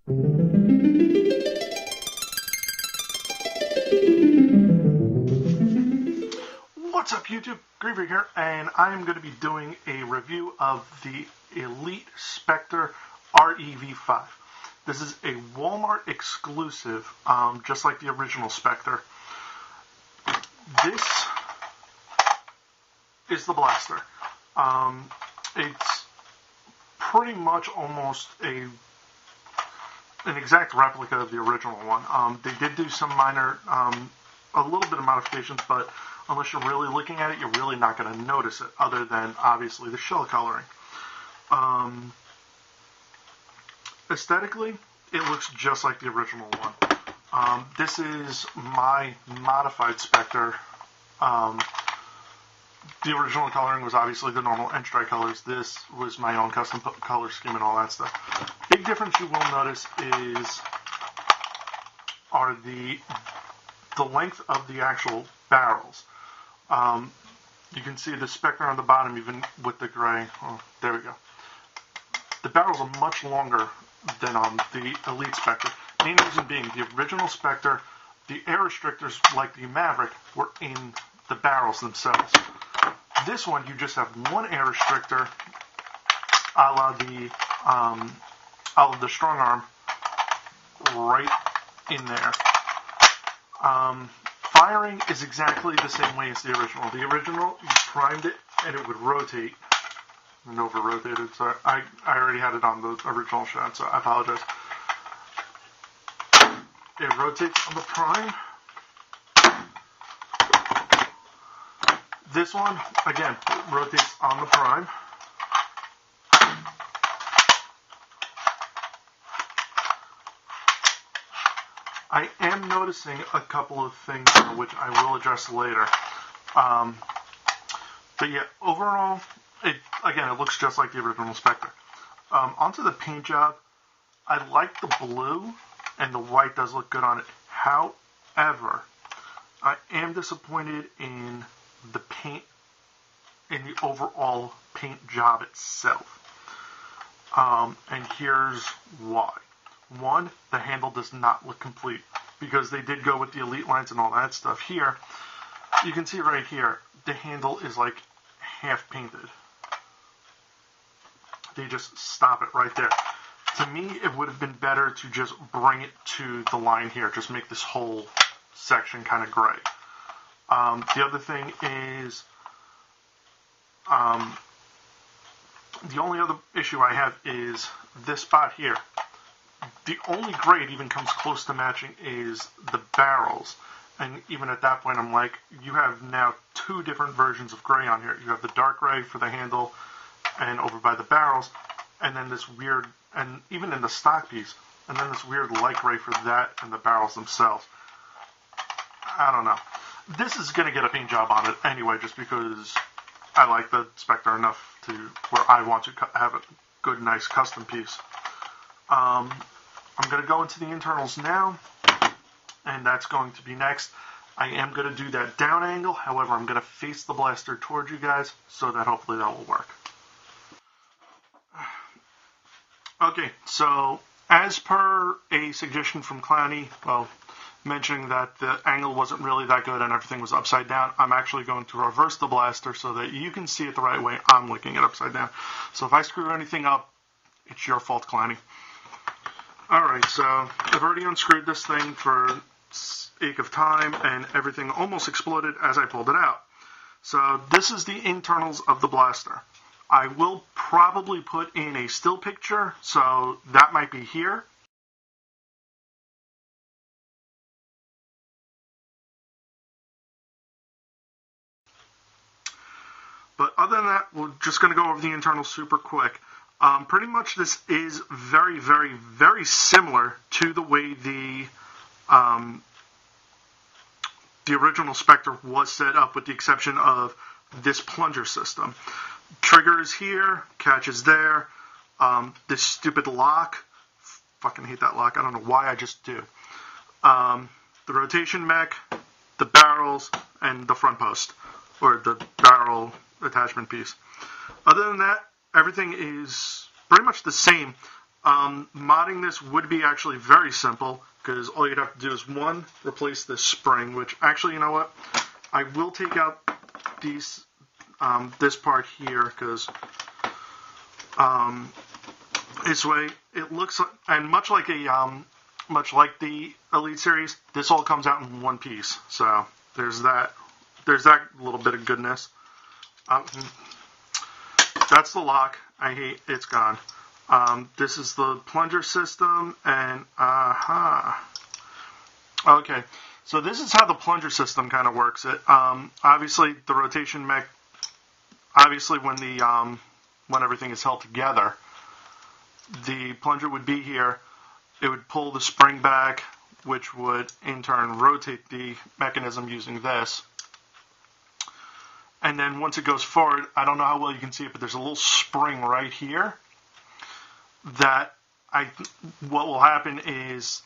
What's up YouTube? Griever here, and I am going to be doing a review of the Elite Spectre REV5. This is a Wal-Mart exclusive, just like the original Spectre. This is the blaster. It's pretty much almost an exact replica of the original one. They did do some minor, a little bit of modifications, but unless you're really looking at it, you're really not going to notice it, other than, obviously, the shell coloring. Aesthetically, it looks just like the original one. This is my modified Spectre. The original coloring was obviously the normal N-Strike colors. This was my own custom color scheme and all that stuff. Big difference you will notice are the length of the actual barrels. You can see the Spectre on the bottom, even with the gray. Oh, there we go. The barrels are much longer than on the Elite Spectre. Main reason being, the original Spectre, the air restrictors, like the Maverick, were in the barrels themselves. This one, you just have one air restrictor, a la the Strong Arm, right in there. Firing is exactly the same way as the original. The original, you primed it and it would rotate. And over-rotated, so I already had it on the original shot, so I apologize. It rotates on the prime. This one, again, rotates on the prime. I am noticing a couple of things which I will address later. But yeah, overall, it looks just like the original Spectre. Onto the paint job, I like the blue, and the white does look good on it. However, I am disappointed in the paint, in the overall paint job itself. And here's why. One, the handle does not look complete, because they did go with the Elite lines and all that stuff. Here, you can see right here, the handle is like half painted. They just stop it right there. To me, it would have been better to just bring it to the line here, just make this whole section kind of gray. The other thing is, the only other issue I have is this spot here. The only gray it even comes close to matching is the barrels. And even at that point, I'm like, you have now two different versions of gray on here. You have the dark gray for the handle and over by the barrels, and then this weird, and even in the stock piece, and then this weird light gray for that and the barrels themselves. I don't know. This is going to get a paint job on it anyway, just because I like the Spectre enough to where I want to have a good, nice custom piece. I'm going to go into the internals now, and that's going to be next. I am going to do that down angle, however, I'm going to face the blaster towards you guys, so that hopefully that will work. Okay, so as per a suggestion from Clowny, well, mentioning that the angle wasn't really that good and everything was upside down, I'm actually going to reverse the blaster so that you can see it the right way I'm looking at upside down. So if I screw anything up, it's your fault, Clowny. Alright, so I've already unscrewed this thing for sake of time, and everything almost exploded as I pulled it out. So this is the internals of the blaster. I will probably put in a still picture, so that might be here. But other than that, we're just going to go over the internals super quick. Pretty much this is very, very, very similar to the way the original Spectre was set up, with the exception of this plunger system. Trigger is here, catch is there. This stupid lock, fucking hate that lock, I don't know why, I just do. The rotation mech, the barrels, and the front post, or the barrel attachment piece. Other than that, everything is pretty much the same. Modding this would be actually very simple, because all you'd have to do is, one, replace this spring, which actually, you know what? I will take out these, this part here, because this way it looks like, and much like the Elite series, this all comes out in one piece. So there's that little bit of goodness. That's the lock. I hate it's gone. This is the plunger system, and okay. So this is how the plunger system kind of works. It obviously the rotation mech. Obviously, when everything is held together, the plunger would be here. It would pull the spring back, which would in turn rotate the mechanism using this. And then once it goes forward, I don't know how well you can see it, but there's a little spring right here. What will happen is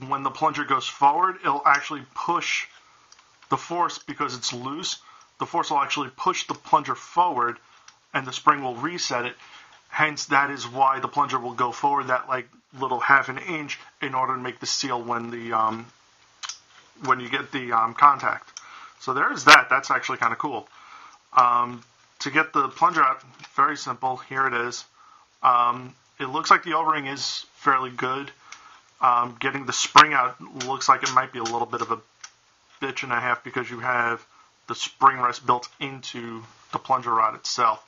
when the plunger goes forward, it'll actually push the force, because it's loose. The force will actually push the plunger forward, and the spring will reset it. Hence, that is why the plunger will go forward that like little half an inch in order to make the seal when you get the contact. So there's that. That's actually kind of cool. To get the plunger out, very simple. Here it is. It looks like the O-ring is fairly good. Getting the spring out looks like it might be a little bit of a bitch and a half, because you have the spring rest built into the plunger rod itself.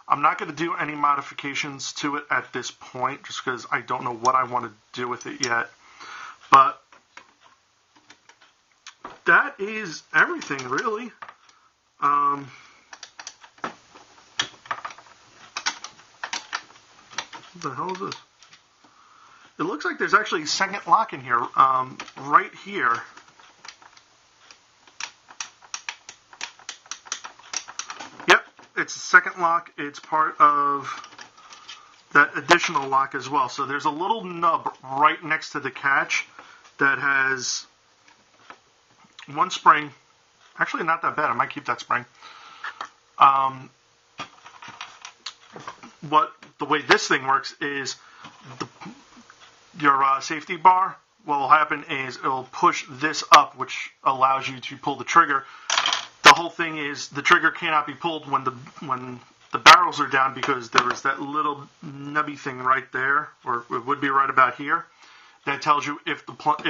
I'm not going to do any modifications to it at this point, just because I don't know what I want to do with it yet. But that is everything, really. What the hell is this? It looks like there's actually a second lock in here, right here. Yep, it's a second lock. It's part of that additional lock as well. So there's a little nub right next to the catch that has one spring. Actually, not that bad. I might keep that spring. The way this thing works is your safety bar, what will happen is it'll push this up, which allows you to pull the trigger. The whole thing is the trigger cannot be pulled when the barrels are down, because there is that little nubby thing right there, or it would be right about here, that tells you if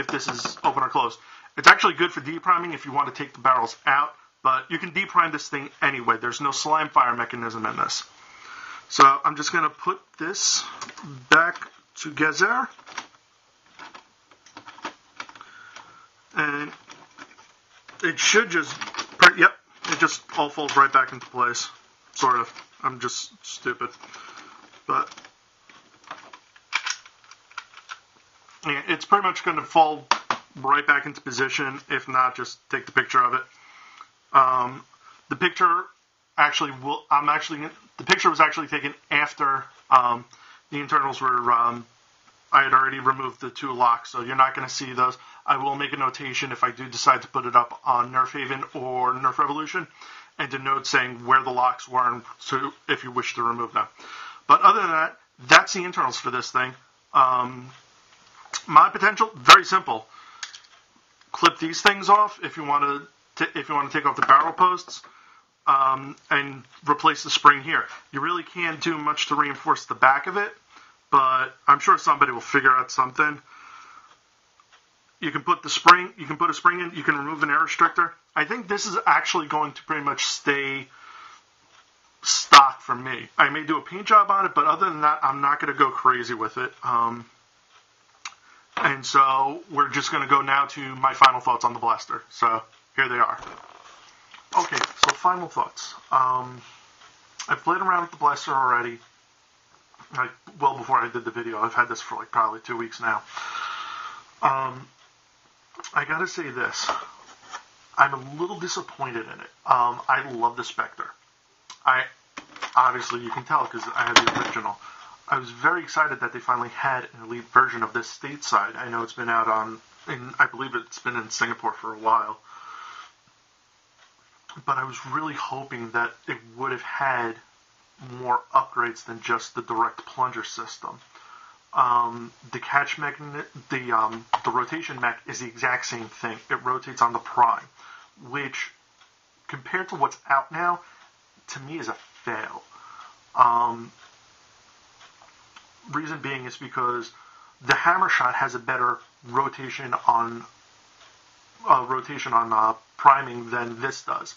this is open or closed. It's actually good for depriming if you want to take the barrels out, but you can deprime this thing anyway. There's no slime fire mechanism in this. So I'm just going to put this back together. And it should just, yep, it just all folds right back into place. Sort of. I'm just stupid. But yeah, it's pretty much going to fall right back into position. If not, just take the picture of it. The picture the picture was actually taken after the internals were, I had already removed the two locks, so you're not going to see those. I will make a notation if I do decide to put it up on Nerf Haven or Nerf Revolution, and a note saying where the locks were, and so if you wish to remove them. But other than that, that's the internals for this thing. Mod potential, very simple. Clip these things off if you want to take off the barrel posts. And replace the spring here. You really can't do much to reinforce the back of it, but I'm sure somebody will figure out something. You can put a spring in, you can remove an air restrictor. I think this is actually going to pretty much stay stock for me. I may do a paint job on it, but other than that, I'm not going to go crazy with it. And so we're just going to go now to my final thoughts on the blaster. So here they are. Okay, so final thoughts. I've played around with the blaster already, well before I did the video. I've had this for probably 2 weeks now. I gotta say this. I'm a little disappointed in it. I love the Spectre. Obviously you can tell because I have the original. I was very excited that they finally had an Elite version of this stateside. I know it's been out I believe it's been in Singapore for a while. But I was really hoping that it would have had more upgrades than just the direct plunger system. The catch the rotation mech is the exact same thing. It rotates on the prime, which compared to what's out now, to me is a fail. Reason being is because the hammer shot has a better rotation on priming than this does.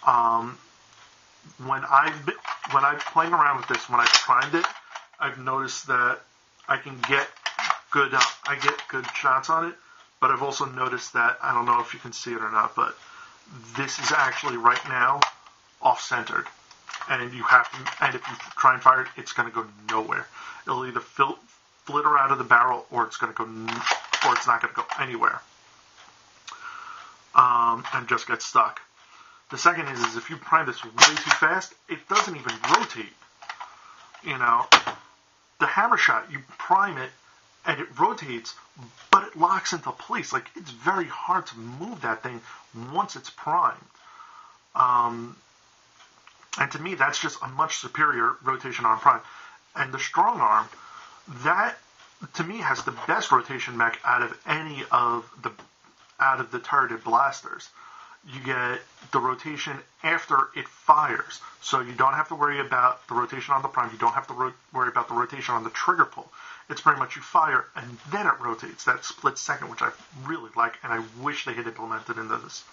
When I've playing around with this, when I primed it, I've noticed that I get good shots on it, but I've also noticed that, I don't know if you can see it or not, but this is actually right now off-centered, and if you try and fire it, it's going to go nowhere. It'll either flitter out of the barrel, or it's not going to go anywhere, and just get stuck. The second is if you prime this way too fast, it doesn't even rotate. The hammer shot, you prime it, and it rotates, but it locks into place. Like, it's very hard to move that thing once it's primed. And to me, that's just a much superior rotation on prime. And the strong arm, that to me has the best rotation mech out of the turreted blasters. You get the rotation after it fires, so you don't have to worry about the rotation on the prime. You don't have to worry about the rotation on the trigger pull. It's pretty much you fire and then it rotates, that split second, which I really like, and I wish they had implemented into this.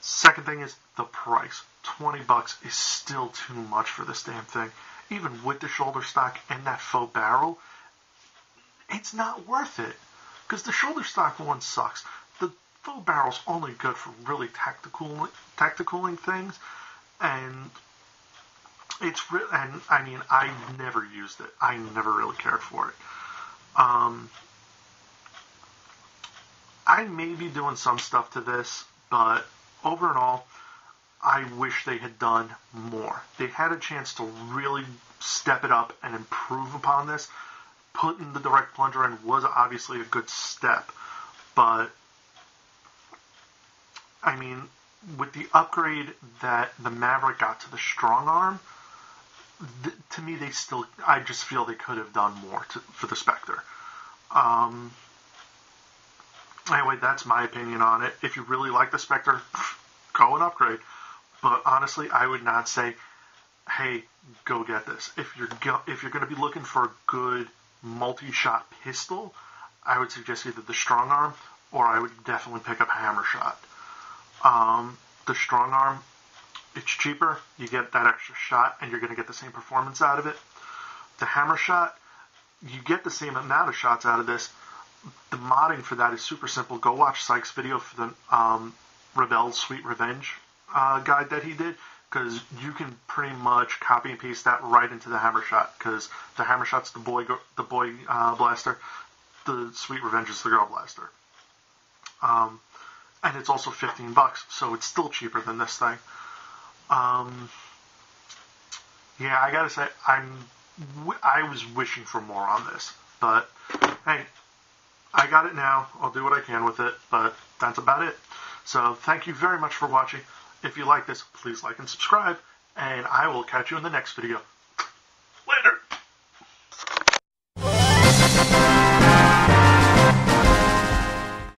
Second thing is the price. $20 is still too much for this damn thing. Even with the shoulder stock and that faux barrel, it's not worth it, because the shoulder stock one sucks. The faux barrel's only good for really tacticaling things, and I never used it. I never really cared for it. I may be doing some stuff to this, but overall, I wish they had done more. They had a chance to really step it up and improve upon this. Putting the direct plunger in was obviously a good step, but with the upgrade that the Maverick got to the strong arm, to me, I just feel they could have done more for the Spectre. Anyway, that's my opinion on it. If you really like the Spectre, go and upgrade. But honestly, I would not say, hey, go get this. If you're going to be looking for a good multi-shot pistol, I would suggest either the strong arm, or I would definitely pick up hammer shot. The strong arm, it's cheaper, you get that extra shot, and you're going to get the same performance out of it. The hammer shot, you get the same amount of shots out of this. The modding for that is super simple. Go watch Sykes' video for the Rebel's Sweet Revenge guide that he did, because you can pretty much copy and paste that right into the hammer shot, because the hammer shot's the boy blaster, the Sweet Revenge is the girl blaster. And it's also $15, so it's still cheaper than this thing. Yeah, I gotta say, I was wishing for more on this, but hey, I got it now. I'll do what I can with it, but that's about it. So thank you very much for watching. If you like this, please like and subscribe, and I will catch you in the next video.